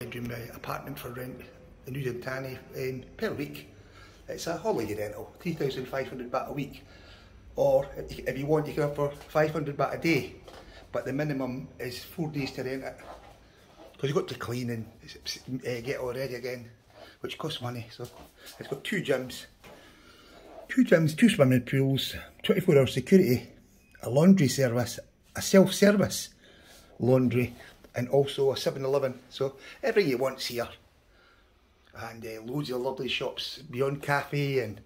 Bedroom apartment for rent in Udonthani per week. It's a holiday rental, 3,500 baht a week, or if you want you can offer 500 baht a day, but the minimum is 4 days to rent it, because you've got to clean and get it all ready again, which costs money. So it's got two gyms, two swimming pools, 24-hour security, a laundry service, a self-service laundry, and also a 7-Eleven, so everything you want's here. And loads of lovely shops, Beyond Cafe and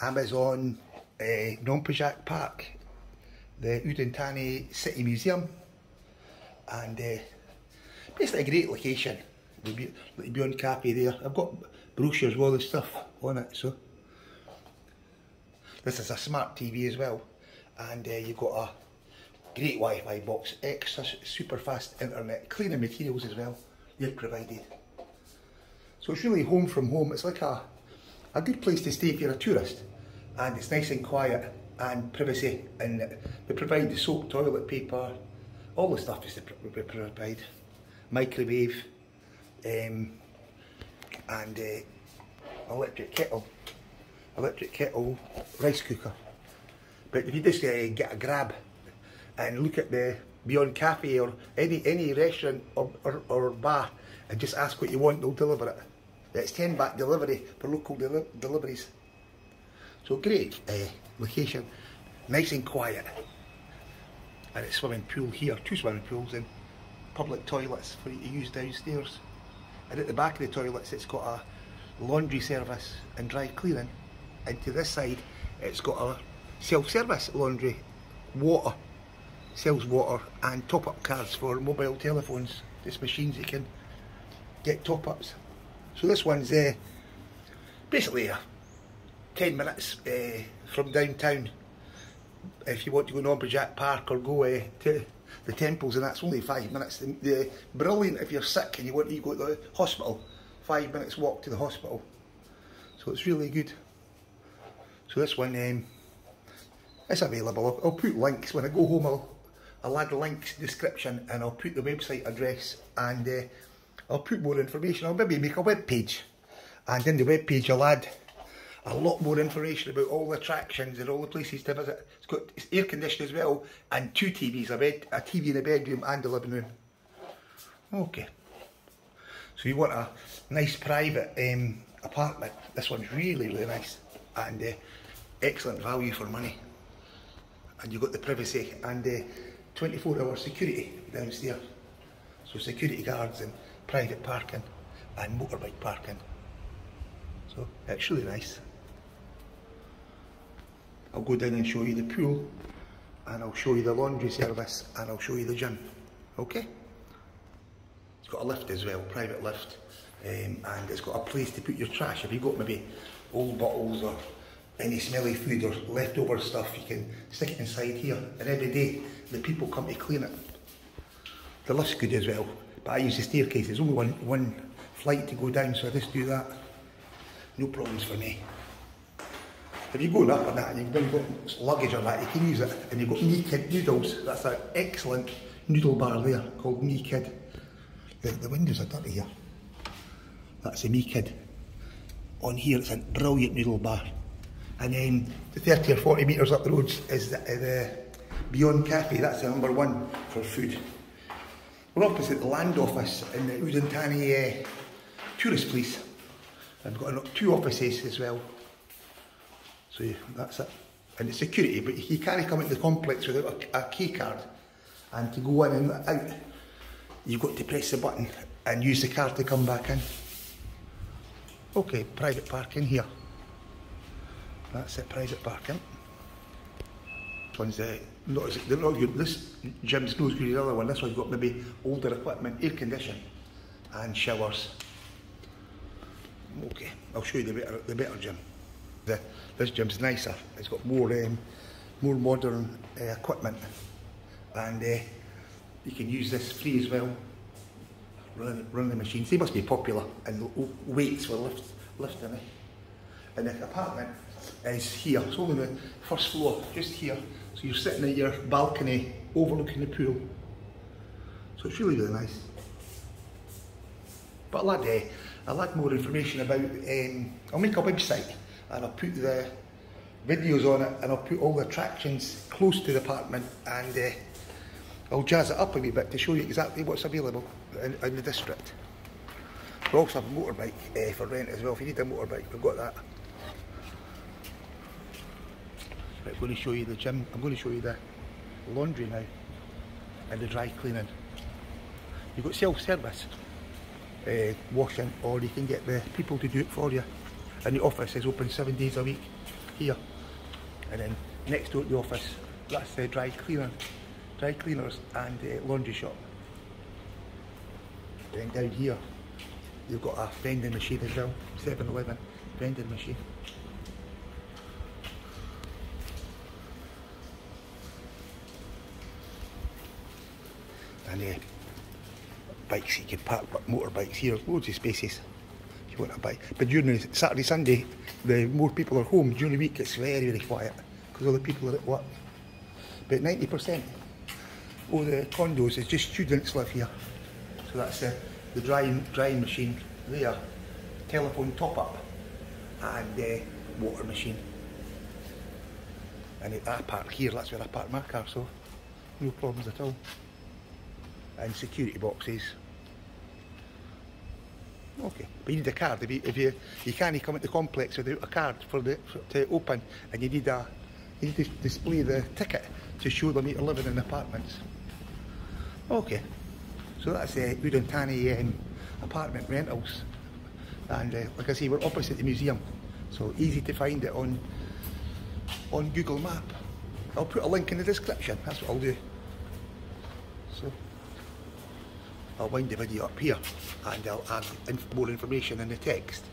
Amazon, nongprajak.park, the Udonthani City Museum, and basically a great location. The Beyond Cafe there. I've got brochures with all the stuff on it. So this is a smart TV as well, and you've got a great Wi-Fi box, extra super fast internet, cleaning materials as well, they're provided. So it's really home from home. It's like a good place to stay if you're a tourist, and it's nice and quiet and privacy, and they provide the soap, toilet paper, all the stuff is they provide, microwave, and electric kettle, rice cooker. But if you just get a grab and look at the Beyond Cafe or any restaurant or bar and just ask what you want, they'll deliver it. It's 10 baht delivery for local deliveries. So great location, nice and quiet. And it's swimming pool here, two swimming pools and public toilets for you to use downstairs. And at the back of the toilets it's got a laundry service and dry cleaning. And to this side it's got a self-service laundry, water, sells water and top-up cards for mobile telephones, just machines you can get top-ups. So this one's basically 10 minutes from downtown. If you want to go to nongprajak.park or go to the temples, and that's only 5 minutes. Brilliant if you're sick and you want to go to the hospital, 5 minutes walk to the hospital. So it's really good. So this one is available. I'll put links when I go home. I'll add links, description, and I'll put the website address, and I'll put more information. I'll maybe make a web page, and in the web page I'll add a lot more information about all the attractions and all the places to visit. It's air conditioned as well, and two TVs, a TV in the bedroom and the living room. Okay. So you want a nice private apartment, this one's really nice, and excellent value for money. And you've got the privacy and 24-hour security downstairs. So security guards and private parking and motorbike parking. So it's really nice. I'll go down and show you the pool, and I'll show you the laundry service, and I'll show you the gym. Okay? It's got a lift as well, private lift, and it's got a place to put your trash. If you've got maybe old bottles or any smelly food or leftover stuff, you can stick it inside here, and every day the people come to clean it. The lift's good as well, but I use the staircase. There's only one flight to go down, so I just do that. No problems for me. If you go up on that and you've got luggage or that, you can use it. And you've got Me Kid noodles. That's an excellent noodle bar there called Me Kid. The windows are dirty here. That's a Me Kid. On here it's a brilliant noodle bar. And then the 30 or 40 metres up the road is the Beyond Cafe. That's the #1 for food. We're opposite the land office in the Udonthani tourist place. I've got 2 offices as well. So yeah, that's it. And it's security, but you can't come into the complex without a key card. And to go in and out, you've got to press the button and use the card to come back in. Okay, private parking here. That's it, private parking. This one's they're not good. This gym's not as good as the other one. This one's got maybe older equipment, air conditioning, and showers. Okay, I'll show you the better gym. This gym's nicer. It's got more modern equipment, and you can use this free as well. Run the machines. They must be popular, and weights for lifting it. And the apartment is here. It's only the first floor, just here. So you're sitting at your balcony overlooking the pool. So it's really nice. But I'll add more information about, I'll make a website and I'll put the videos on it, and I'll put all the attractions close to the apartment, and I'll jazz it up a wee bit to show you exactly what's available in the district. We also have a motorbike for rent as well. If you need a motorbike, we've got that. Right, I'm going to show you the gym. I'm going to show you the laundry now and the dry cleaning. You've got self-service washing, or you can get the people to do it for you. And the office is open 7 days a week here. And then next door to the office, that's the dry cleaners and laundry shop. Then down here, you've got a vending machine as well, 7-Eleven vending machine. And bikes, you can park motorbikes here, loads of spaces if you want a bike. But during Saturday, Sunday, the more people are home. During the week it's very, very quiet because all the people are at work. But 90% of the condos is just students live here. So that's the drying machine there, telephone top up, and water machine. And I park here, that's where I park my car, so no problems at all. And security boxes. Okay, but you need a card. If you can't come at the complex without a card to open, and you need to display the ticket to show them you're living in apartments. Okay, so that's Udonthani apartment rentals, and like I say, we're opposite the museum, so easy to find it on Google Map. I'll put a link in the description. That's what I'll do. So I'll wind the video up here, and I'll add more information in the text.